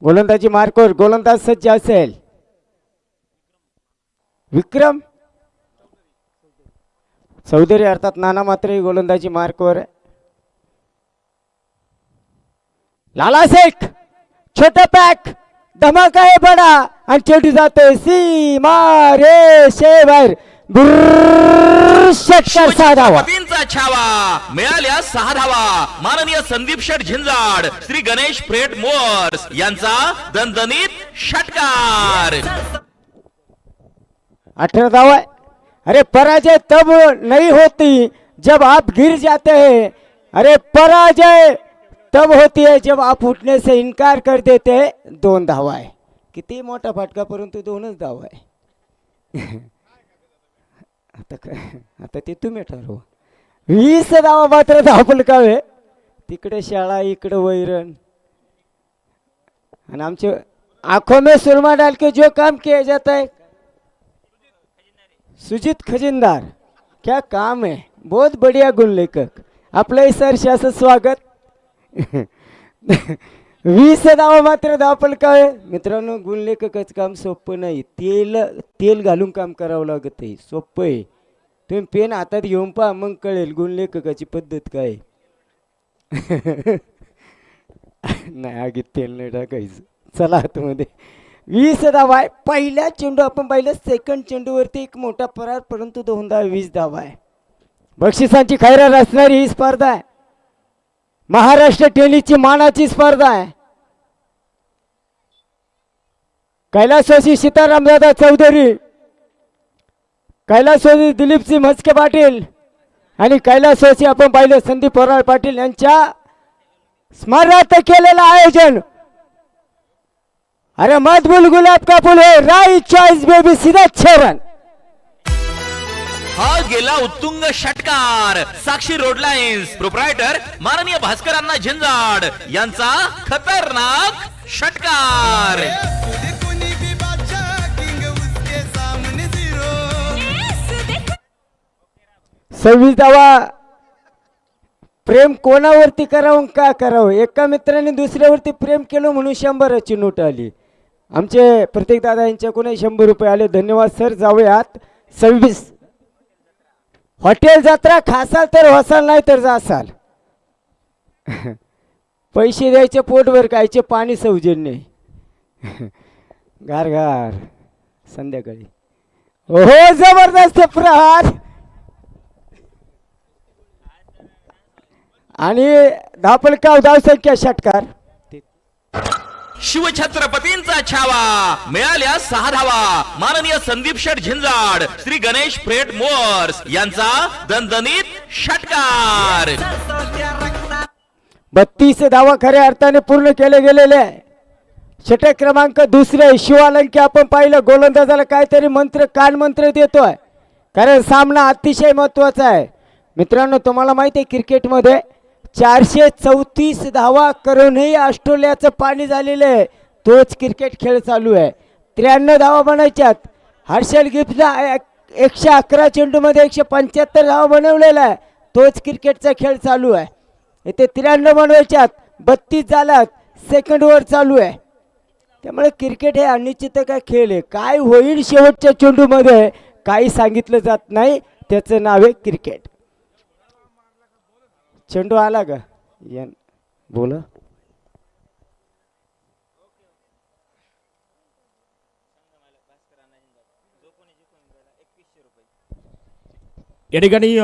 गोलंदाजी मार्कवर गोलंदाज सज्ज असेल. विक्रम चौधरी अर्थात नाना मात्रे गोलंदाजी मार्कवर. लाला शेख छोटा पॅक धमाका आहे बडा आणि चेंडू जातोय सीमा रेषेवर. षटकार 6 धावा. छावा मिळाल्या 6 धावा. माननीय संदीप शेठ झिंजाड श्री गणेश फ्रेट मोअर्स यांचा दणदणीत षटकार. 18 धावा. अरे पराजय तब नहीं होती जब आप गिर जाते हैं. अरे पराजय तब होती है जब आप उठने से इनकार कर देते हैं. 2 धावा आहे. किती मोठा फटका परंतु 2च धावा आहे. आता ते तुम्ही ठरवा. 20 धावा मात्र धावपलकावे. तिकडे शाळा इकडे वैरण आणि आमचे आंखों में सुरमा डाल के जो काम किया जाता है. सुजीत खजिनदार क्या काम है. बहुत बढ़िया गुण लेखक. आपलं सर शासन स्वागत. 20 धावा मात्र धावपलकावे. मित्रांनो गुण लेखकाचं काम सोपं नाही. तेल घालून काम करावं लागत आहे. सोपं आहे. तुम्ही पेन हातात घेऊन पहा मग कळेल गुण लेखकाची पद्धत काय. नाही आगीत तेल नाही टाकायचं. चला आतमध्ये. 20 धावा आहे. पहिल्या चेंडू आपण पाहिलं. सेकंड चेंडूवरती एक मोठा परार परंतु 2 धावा. 20 धावा आहे. बक्षिसांची खैरात असणारी ही स्पर्धा आहे. महाराष्ट्र टेनिसची मानाची स्पर्धा आहे. कैलासवासी सीतारामदादा चौधरी, कैलासवासी दिलीपसिंह म्हस्के पाटील आणि कैलासवासी आपण पाहिलं संदीप पोराळ पाटील यांच्या स्मरणार्थ केलेलं आयोजन. अरे मत बुल गुलाब का फूल है राइट चॉइस बेबी सीधा 6 रन. हा गेला उत्तुंग षटकार. साक्षी रोड लाईन्स प्रोप्रायटर माननीय भास्करांना झिंजाड यांचा खतरनाक षटकार. 26 धावा. प्रेम कोणावरती करावं का करावं. एका मित्राने दुसऱ्यावरती प्रेम केलं म्हणून 100ची नोट आली. आमचे प्रत्येक दादा यांच्याकडून 100 रुपये आले. धन्यवाद सर. जाऊयात 26. हॉटेल जत्रा खासाल तर वसाल नाही तर जासाल. पैसे द्यायचे पोटभर खायचे पाणी सौजन्य. गार गार संध्याकाळी. हो जबरदस्त प्रहार आणि धापलकाव धावसंख्या षटकार. शिवछत्रपतींचा छावा मिळाल्या 6 धावा. माननीय संदीप शेठ झिंजाड श्री गणेश फ्रेट मोअर्स यांचा दणदणीत षटकार. 32 धावा खऱ्या अर्थाने पूर्ण केले गेलेले आहे. षटक क्रमांक 2 शिवालंकी आपण पाहिलं. गोलंदाजाला काहीतरी मंत्र कान मंत्र देतोय कारण सामना अतिशय महत्वाचा आहे. मित्रांनो तुम्हाला माहिती आहे क्रिकेटमध्ये 434 धावा करूनही ऑस्ट्रेलियाचं पाणी झालेलं आहे. तोच क्रिकेट खेळ चालू आहे. 93 धावा बनायच्यात. हर्षल गिफ्टला 111 चेंडूमध्ये 175 धावा बनवलेला आहे. तोच क्रिकेटचा खेळ चालू आहे. इथे 93 बनवायच्यात. 32 झाल्यात. सेकंड ओव्हर चालू आहे. त्यामुळे क्रिकेट हे अनिश्चितता खेळ आहे. काय होईल शेवटच्या चेंडूमध्ये काही सांगितलं जात नाही. त्याचं नाव आहे क्रिकेट. चेंडू आला का बोला. या ठिकाणी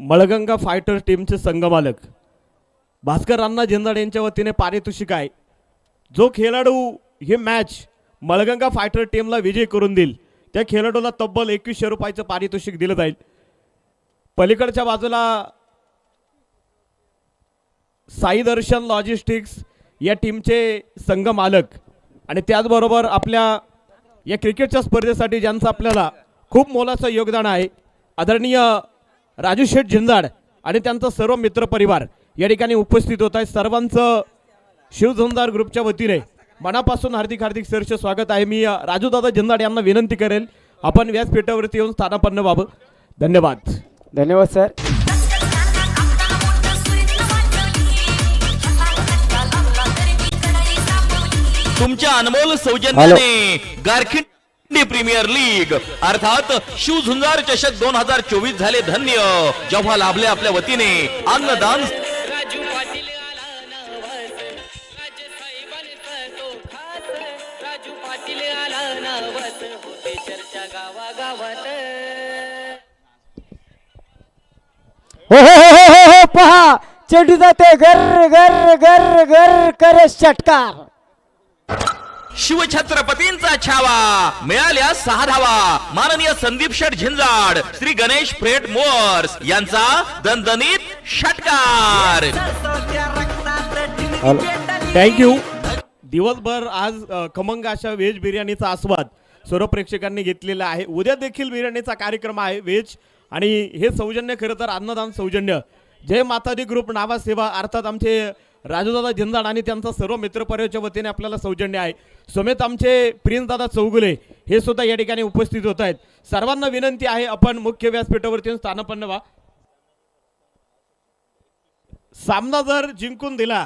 मळगंगा फायटर टीमचे संघमालक भास्कर अण्णा झिंजाड यांच्या वतीने पारितोषिक आहे. जो खेळाडू ही मॅच मळगंगा फायटर टीमला विजय करून देईल त्या खेळाडूला तब्बल 2100 रुपयाचं पारितोषिक दिलं जाईल. पलीकडच्या बाजूला साई दर्शन लॉजिस्टिक्स या टीमचे संघ मालक आणि त्याचबरोबर आपल्या या क्रिकेटच्या स्पर्धेसाठी ज्यांचं आपल्याला खूप मोलाचं योगदान आहे आदरणीय राजू शेठ झिंजाड आणि त्यांचा सर्व मित्रपरिवार या ठिकाणी उपस्थित होत आहे. सर्वांचं शिव झुंजार ग्रुपच्या वतीने मनापासून हार्दिक हार्दिक सहर्ष स्वागत आहे. मी राजूदादा झिंजाड यांना विनंती करेल आपण व्यासपीठावरती येऊन स्थानापन्न व्हावं. धन्यवाद. धन्यवाद सर. तुमच्या अनमोल सौजन्याने गारखिंडी प्रीमियर लीग अर्थात शिव झुंजार चषक 2024 झाले धन्य, जेव्हा लाभले आपल्या वतीने अन्नदान. राजू पाटील आला नवस राज साहेबांचा तो खास राजू पाटील आला नवस होते चर्चा गावागावात. हो पहा चेंडू जाते घर घर घर घर करे षटकार. शिवछत्रपतींचा छावा मिळाल्या 6 धावा. माननीय संदीप शेठ झिंजाड श्री गणेश फ्रेट मोअर्स यांचा दणदणीत षटकार. थँक्यू. दिवसभर आज खमंग अशा व्हेज बिर्याणीचा आस्वाद सर्व प्रेक्षकांनी घेतलेला आहे. उद्या देखील बिर्याणीचा कार्यक्रम आहे व्हेज, आणि हे सौजन्य खरं तर अन्नदान सौजन्य जय मातादी ग्रुप नावासेवा अर्थात आमचे राजूदादा झिंजाड आणि त्यांचा सर्व मित्रपरिवाराच्या वतीने आपल्याला सौजन्य आहे. समेत आमचे प्रिन्सदादा चौगुले हे सुद्धा या ठिकाणी उपस्थित होत आहेत. सर्वांना विनंती आहे आपण मुख्य व्यासपीठावरती स्थानापन्न व्हा. सामना जर जिंकून दिला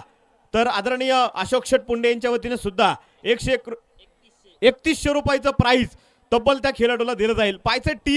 तर आदरणीय अशोक शेठ पुंडे यांच्या वतीने सुद्धा 131 रुपयाचं प्राइज तब्बल त्या खेळाडूला दिलं जाईल. पायचे टी